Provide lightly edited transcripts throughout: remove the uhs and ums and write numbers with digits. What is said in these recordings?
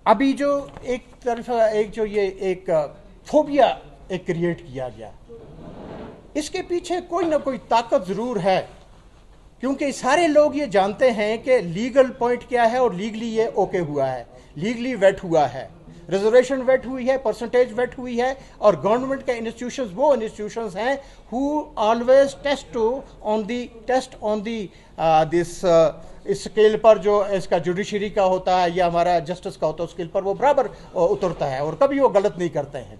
अभी जो एक तरफ एक जो ये एक फोबिया एक क्रिएट किया गया, इसके पीछे कोई ना कोई ताकत ज़रूर है, क्योंकि सारे लोग ये जानते हैं कि लीगल पॉइंट क्या है और लीगली ये ओके हुआ है, लीगली वेट हुआ है, रिजर्वेशन वेट हुई है, परसेंटेज वेट हुई है, और गवर्नमेंट के इंस्टीट्यूशंस वो इंस्टीट्यूशंस हैं who always test on the this इस स्केल पर जो इसका जुडिशरी का होता है या हमारा जस्टिस का होता है, उस स्केल पर वो बराबर उतरता है और कभी वो गलत नहीं करते हैं।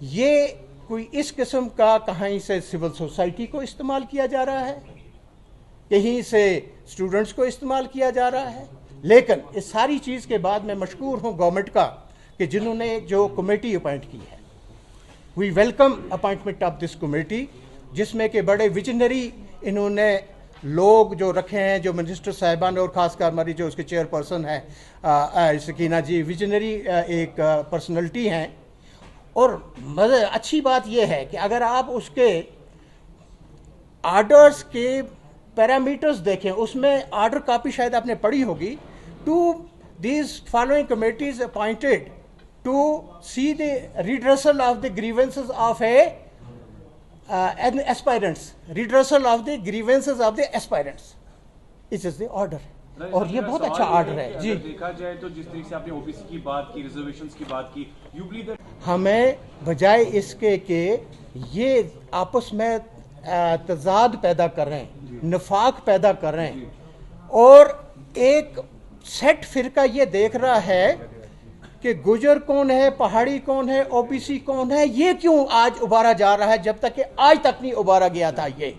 ये कोई इस किस्म का कहीं से सिविल सोसाइटी को इस्तेमाल किया जा रहा है, कहीं से स्टूडेंट्स को इस्तेमाल किया जा रहा है। लेकिन इस सारी चीज़ के बाद मैं मशकूर हूँ गवर्नमेंट का कि जिन्होंने जो कमेटी अपॉइंट की है। We welcome appointment of this committee, जिसमें कि बड़े विजनरी इन्होंने लोग जो रखे हैं, जो मिनिस्टर साहिबान और ख़ासकर हमारी जो उसके चेयरपर्सन है सकीना जी, विजनरी एक पर्सनैलिटी हैं। और अच्छी बात यह है कि अगर आप उसके आर्डर्स के पैरामीटर्स देखें, उसमें आर्डर कॉपी शायद आपने पढ़ी होगी, to these following committees appointed to see the redressal of the grievances of aspirants, redressal of the grievances of the aspirants, it is the order. और ये बहुत अच्छा ऑर्डर है जी। देखा जाए तो जिस तरीके से आपने ओबीसी की बात की, रिजर्वेशंस की बात की, यू बिलीव दैट हमें बजाय इसके कि ये आपस में तजाद पैदा कर रहे हैं, नफाक पैदा कर रहे हैं, और एक सेट फिरका ये देख रहा है कि गुजर कौन है, पहाड़ी कौन है, ओबीसी कौन है, ये क्यों आज उबारा जा रहा है, जब तक कि आज तक नहीं उबारा गया था ये।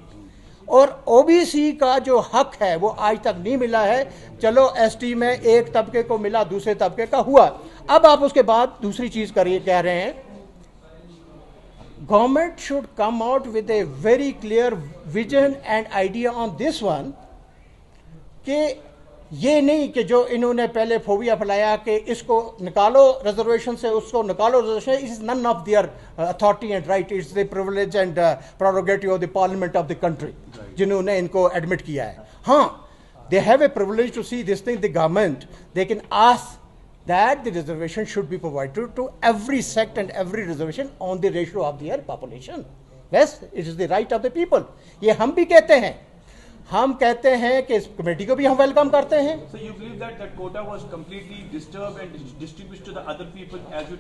और ओबीसी का जो हक है वो आज तक नहीं मिला है। चलो एसटी में एक तबके को मिला, दूसरे तबके का हुआ, अब आप उसके बाद दूसरी चीज करिए, कह रहे हैं government should come out with a very clear vision and idea on this one, कि ये नहीं कि जो इन्होंने पहले फोबिया फैलाया कि इसको निकालो रिजर्वेशन से, उसको निकालो reservation, it is none of their authority and right, it's the privilege and prerogative of the parliament of the country, जिन्होंने इनको एडमिट किया है। हाँ, they have a privilege to see this thing, the government, they can ask that the reservation should be provided to every sect and every reservation on the ratio of their population. Yes, it is the right of the people. ये हम भी कहते हैं, हम कहते हैं कि इस कमेटी को भी हम वेलकम करते हैं। So you believe that that quota was completely disturbed and distributed to the other people as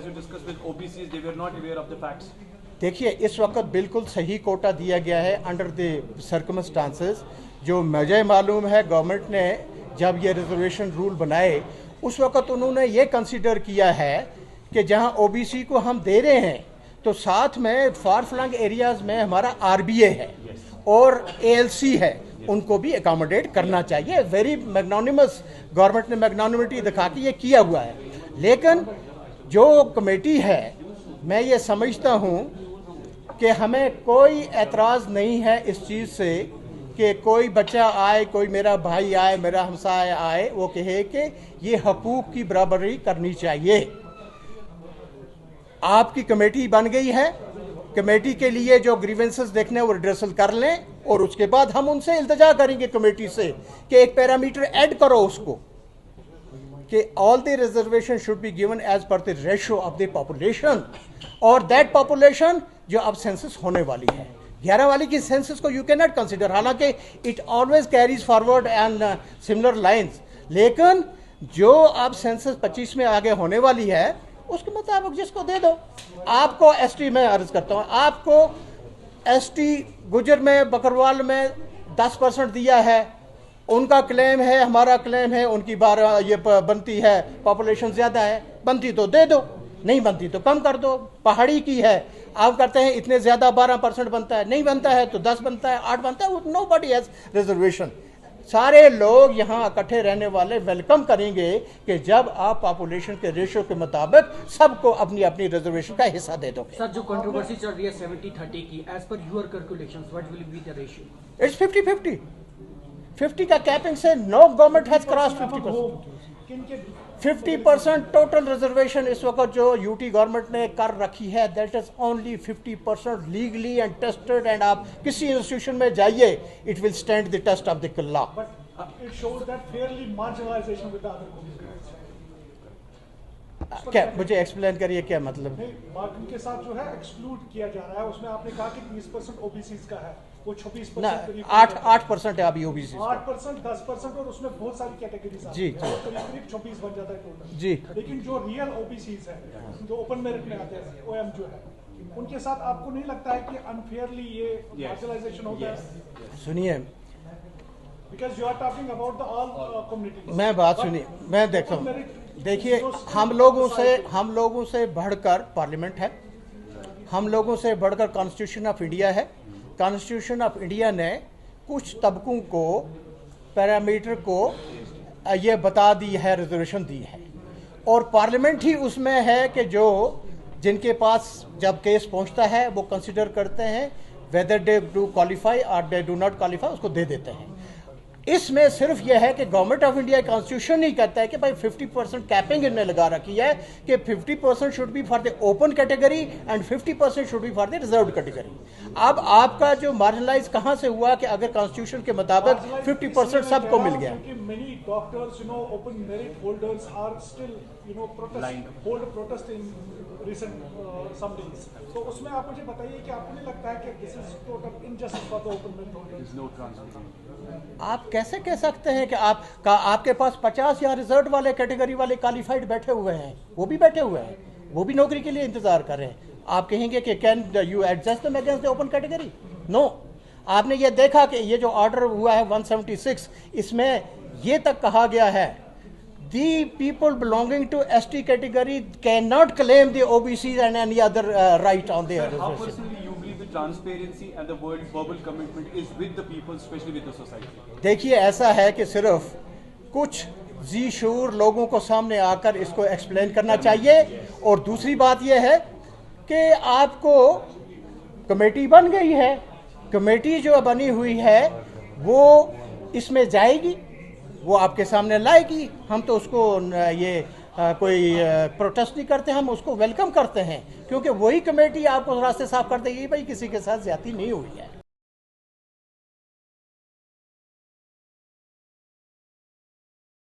you discussed with OBCs, they were not aware of the facts. देखिए, इस वक्त बिल्कुल सही कोटा दिया गया है अंडर द सर्कमस्टांसेस। जो मुझे मालूम है, गवर्नमेंट ने जब ये रिजर्वेशन रूल बनाए उस वक्त उन्होंने ये कंसीडर किया है कि जहां ओबीसी को हम दे रहे हैं तो साथ में फार फ्लंग एरियाज में हमारा आरबीए है और एएलसी है, उनको भी एकोमोडेट करना चाहिए। वेरी मैग्नानिमस, गवर्नमेंट ने मैग्नानिमिटी दिखा के ये किया हुआ है। लेकिन जो कमेटी है, मैं ये समझता हूँ कि हमें कोई एतराज़ नहीं है इस चीज़ से कि कोई बच्चा आए, कोई मेरा भाई आए, मेरा हमसाया आए, वो कहे कि ये हकूक़ की बराबरी करनी चाहिए। आपकी कमेटी बन गई है, कमेटी के लिए जो ग्रीवेंसेस देखने वो रिड्रेसल कर लें, और उसके बाद हम उनसे इल्तजा करेंगे कमेटी से कि एक पैरामीटर ऐड करो उसको, कि all the reservation should be given as per the ratio of the population, और दैट पॉपुलेशन जो अब सेंसस होने वाली है, 11 वाली की सेंसस को यू कैन नॉट कंसिडर, हालांकि it always carries forward and similar lines. लेकिन जो अब सेंसस 25 में आगे होने वाली है उसके मुताबिक जिसको दे दो। आपको एसटी में अर्ज करता हूँ, आपको एसटी गुजर में, बकरवाल में 10% दिया है, उनका क्लेम है, हमारा क्लेम है, उनकी बार ये बनती है, पॉपुलेशन ज़्यादा है, बनती तो दे दो, नहीं बनती तो कम कर दो। पहाड़ी की है, आप करते हैं इतने ज़्यादा 12% बनता है, नहीं बनता है तो 10 बनता है, 8 बनता है, नो बडी हैज़ रिजर्वेशन। सारे लोग यहाँ इकट्ठे रहने वाले वेलकम करेंगे कि जब आप पॉपुलेशन के रेशियो के मुताबिक सबको अपनी अपनी रिजर्वेशन का हिस्सा दे दोगे। सर, जो कंट्रोवर्सी चल रही है 70-30 की, as per your calculations what will be the ratio? It's 50-50। 50 का कैपिंग से no government has cross 50%। 50% total reservation इस वक्त जो यूटी गवर्नमेंट ने कर रखी है, that is only 50% legally and tested, and आप किसी इंस्टीट्यूशन में जाइए, it will stand the test of the law. But it shows that fairly marginalization with the other communities. क्या मुझे एक्सप्लेन करिए क्या मतलब? मार्जिन के साथ जो है एक्सक्लूड किया जा रहा है, उसमें आपने कहा कि 30% ओबीसीज का है, वो 26% ना, करीब 8% है अभी ओबीसी। 8%, 10% और उसमें बहुत सारी कैटेगरीज जी, करीब 26 बन जाता है टोटल जी। लेकिन जो रियल ओबीसीज है, जो ओपन मेरिट में आते हैं, ओएम जो है, उनके साथ आपको नहीं लगता है कि अनफेयरली ये मार्जिनलाइजेशन होता है? सुनिए, because you are talking about the all communities. मैं बात सुनिए, मैं देखता हूँ, देखिए हम लोगों से बढ़कर पार्लियामेंट है, हम लोगों से बढ़कर कॉन्स्टिट्यूशन ऑफ इंडिया है। कॉन्स्टिट्यूशन ऑफ इंडिया ने कुछ तबकों को, पैरामीटर को ये बता दी है, रिजर्वेशन दी है, और पार्लियामेंट ही उसमें है कि जो जिनके पास जब केस पहुंचता है वो कंसिडर करते हैं वेदर दे डू क्वालिफाई और दे डू नॉट क्वालिफाई, उसको दे देते हैं। इसमें सिर्फ यह है कि गवर्नमेंट ऑफ इंडिया कॉन्स्टिट्यूशन नहीं कहता है कि भाई 50% कैपिंग इनने लगा रखी है कि 50% should be for the open category and 50% should be for the reserve category. अब आपका जो मार्जिनलाइज कहां से हुआ कि अगर कॉन्स्टिट्यूशन के मुताबिक 50% सबको मिल गया? Many doctors, open merit holders are still, hold protest in recent some days. तो उसमें आप मुझे बताइए कि आपको नहीं लगता है कि this is total injustice for the open merit holders? There's no transparency. आप कैसे कह सकते हैं कि आपके पास 50 या रिजर्व वाले कैटेगरी वाले क्वालिफाइड बैठे हुए हैं, वो भी बैठे हुए हैं, वो भी नौकरी के लिए इंतजार कर रहे हैं। आप कहेंगे कि can you adjust them against the open category? No. आपने ये देखा कि ये जो ऑर्डर हुआ है 176, इसमें ये तक कहा गया है the people belonging to ST category cannot claim the OBCs and any other right on their Sir, how reservation. personally you believe the transparency and the word verbal commitment is with the people, especially with the society? देखिए ऐसा है कि सिर्फ कुछ जी शूर लोगों को सामने आकर इसको एक्सप्लेन करना चाहिए, और दूसरी बात यह है कि आपको कमेटी बन गई है, कमेटी जो बनी हुई है वो इसमें जाएगी, वो आपके सामने लाएगी। हम तो उसको कोई प्रोटेस्ट नहीं करते, हम उसको वेलकम करते हैं, क्योंकि वही कमेटी आपको रास्ते साफ कर देगी भाई किसी के साथ ज्यादती नहीं हुई है।